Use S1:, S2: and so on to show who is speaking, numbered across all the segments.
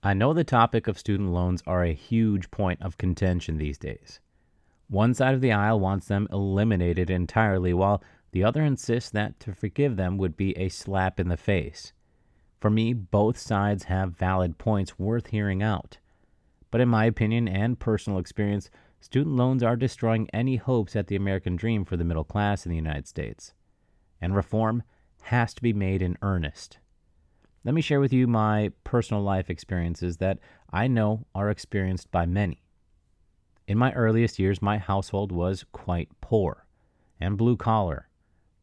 S1: I know the topic of student loans are a huge point of contention these days. One side of the aisle wants them eliminated entirely, while the other insists that to forgive them would be a slap in the face. For me, both sides have valid points worth hearing out. But in my opinion and personal experience, student loans are destroying any hopes at the American dream for the middle class in the United States. And reform has to be made in earnest. Let me share with you my personal life experiences that I know are experienced by many. In my earliest years, my household was quite poor and blue collar.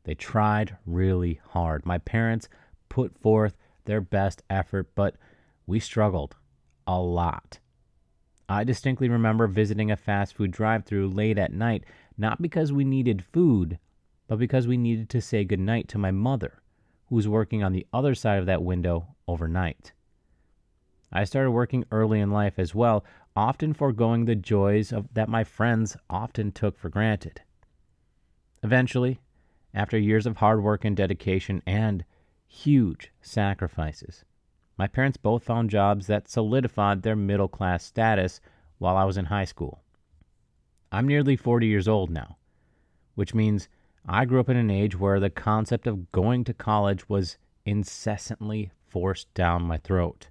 S1: They tried really hard. My parents put forth their best effort, but we struggled a lot. I distinctly remember visiting a fast food drive-thru late at night, not because we needed food, but because we needed to say goodnight to my mother, who was working on the other side of that window overnight. I started working early in life as well, often foregoing the joys that my friends often took for granted. Eventually, after years of hard work and dedication and huge sacrifices, my parents both found jobs that solidified their middle-class status while I was in high school. I'm nearly 40 years old now, which means I grew up in an age where the concept of going to college was incessantly forced down my throat.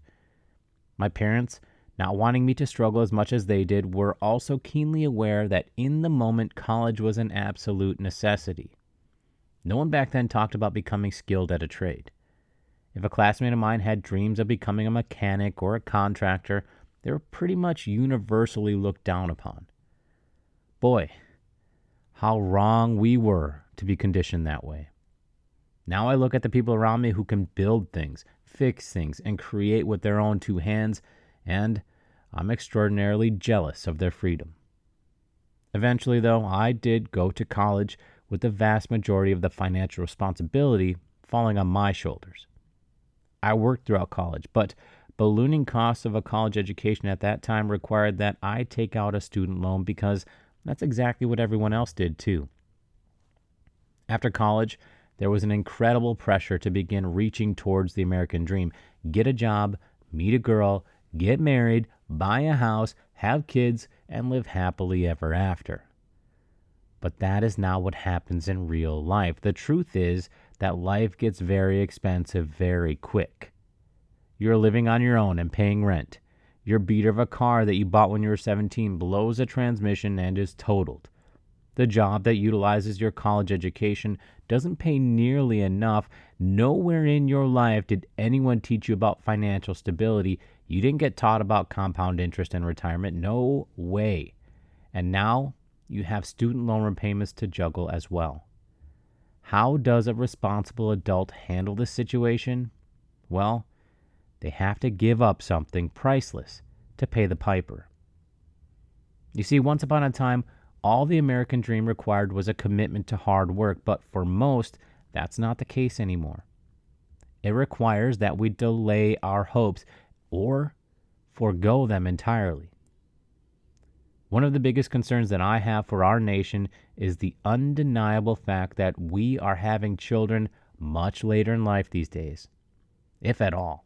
S1: My parents, not wanting me to struggle as much as they did, were also keenly aware that in the moment college was an absolute necessity. No one back then talked about becoming skilled at a trade. If a classmate of mine had dreams of becoming a mechanic or a contractor, they were pretty much universally looked down upon. Boy, how wrong we were to be conditioned that way. Now I look at the people around me who can build things, fix things, and create with their own two hands, and I'm extraordinarily jealous of their freedom. Eventually, though, I did go to college with the vast majority of the financial responsibility falling on my shoulders. I worked throughout college, but ballooning costs of a college education at that time required that I take out a student loan because that's exactly what everyone else did too. After college, there was an incredible pressure to begin reaching towards the American dream. Get a job, meet a girl, get married, buy a house, have kids, and live happily ever after. But that is not what happens in real life. The truth is that life gets very expensive very quick. You're living on your own and paying rent. Your beater of a car that you bought when you were 17 blows a transmission and is totaled. The job that utilizes your college education doesn't pay nearly enough. Nowhere in your life did anyone teach you about financial stability. You didn't get taught about compound interest and retirement. No way. And now you have student loan repayments to juggle as well. How does a responsible adult handle this situation? Well, they have to give up something priceless to pay the piper. You see, once upon a time, all the American dream required was a commitment to hard work, but for most, that's not the case anymore. It requires that we delay our hopes or forego them entirely. One of the biggest concerns that I have for our nation is the undeniable fact that we are having children much later in life these days, if at all.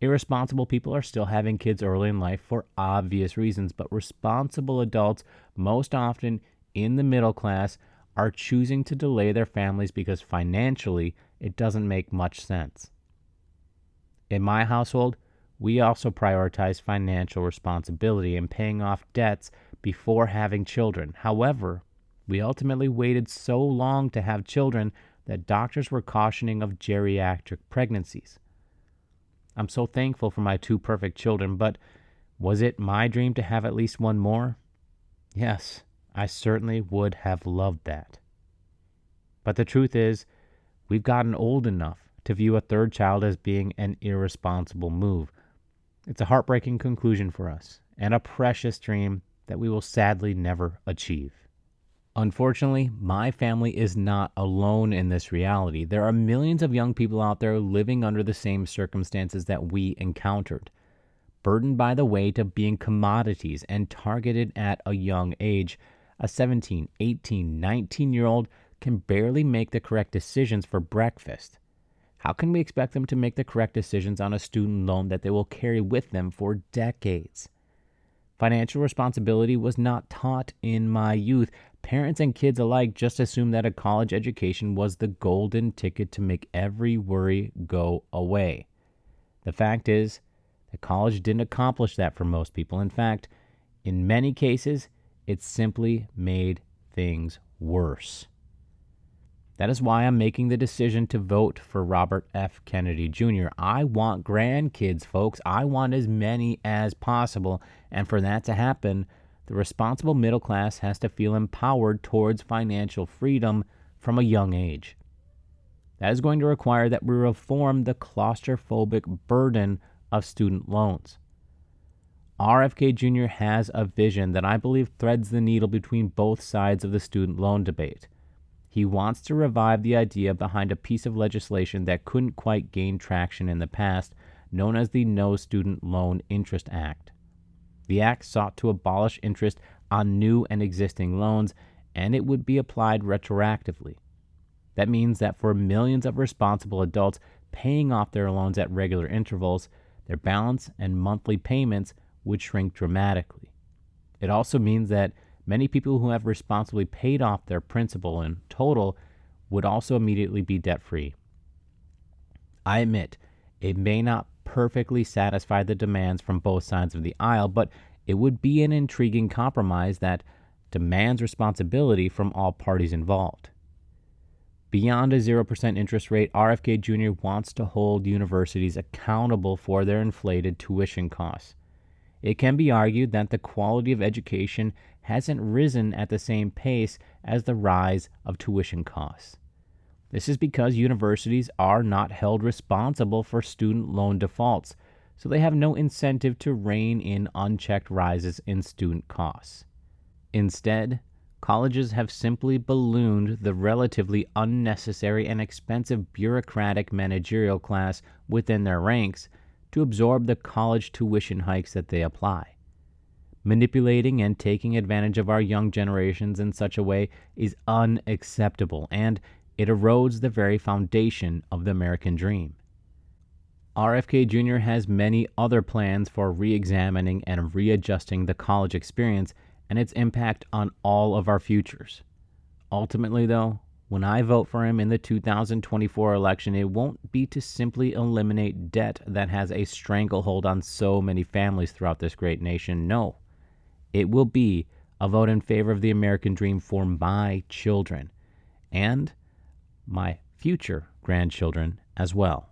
S1: Irresponsible people are still having kids early in life for obvious reasons, but responsible adults, most often in the middle class, are choosing to delay their families because financially it doesn't make much sense. In my household, we also prioritize financial responsibility and paying off debts before having children. However, we ultimately waited so long to have children that doctors were cautioning of geriatric pregnancies. I'm so thankful for my two perfect children, but was it my dream to have at least one more? Yes, I certainly would have loved that. But the truth is, we've gotten old enough to view a third child as being an irresponsible move. It's a heartbreaking conclusion for us, and a precious dream that we will sadly never achieve. Unfortunately, my family is not alone in this reality. There are millions of young people out there living under the same circumstances that we encountered, burdened by the weight of being commodities and targeted at a young age. A 17, 18, 19-year-old can barely make the correct decisions for breakfast. How can we expect them to make the correct decisions on a student loan that they will carry with them for decades? Financial responsibility was not taught in my youth. Parents and kids alike just assumed that a college education was the golden ticket to make every worry go away. The fact is that college didn't accomplish that for most people. In fact, in many cases, it simply made things worse. That is why I'm making the decision to vote for Robert F. Kennedy Jr. I want grandkids, folks. I want as many as possible. And for that to happen, the responsible middle class has to feel empowered towards financial freedom from a young age. That is going to require that we reform the claustrophobic burden of student loans. RFK Jr. has a vision that I believe threads the needle between both sides of the student loan debate. He wants to revive the idea behind a piece of legislation that couldn't quite gain traction in the past, known as the No Student Loan Interest Act. The act sought to abolish interest on new and existing loans, and it would be applied retroactively. That means that for millions of responsible adults paying off their loans at regular intervals, their balance and monthly payments would shrink dramatically. It also means that many people who have responsibly paid off their principal in total would also immediately be debt-free. I admit, it may not perfectly satisfy the demands from both sides of the aisle, but it would be an intriguing compromise that demands responsibility from all parties involved. Beyond a 0% interest rate, RFK Jr. wants to hold universities accountable for their inflated tuition costs. It can be argued that the quality of education hasn't risen at the same pace as the rise of tuition costs. This is because universities are not held responsible for student loan defaults, so they have no incentive to rein in unchecked rises in student costs. Instead, colleges have simply ballooned the relatively unnecessary and expensive bureaucratic managerial class within their ranks to absorb the college tuition hikes that they apply. Manipulating and taking advantage of our young generations in such a way is unacceptable, and it erodes the very foundation of the American dream. RFK Jr. has many other plans for re-examining and readjusting the college experience and its impact on all of our futures. Ultimately, though, when I vote for him in the 2024 election, it won't be to simply eliminate debt that has a stranglehold on so many families throughout this great nation. No, it will be a vote in favor of the American dream for my children and my future grandchildren as well.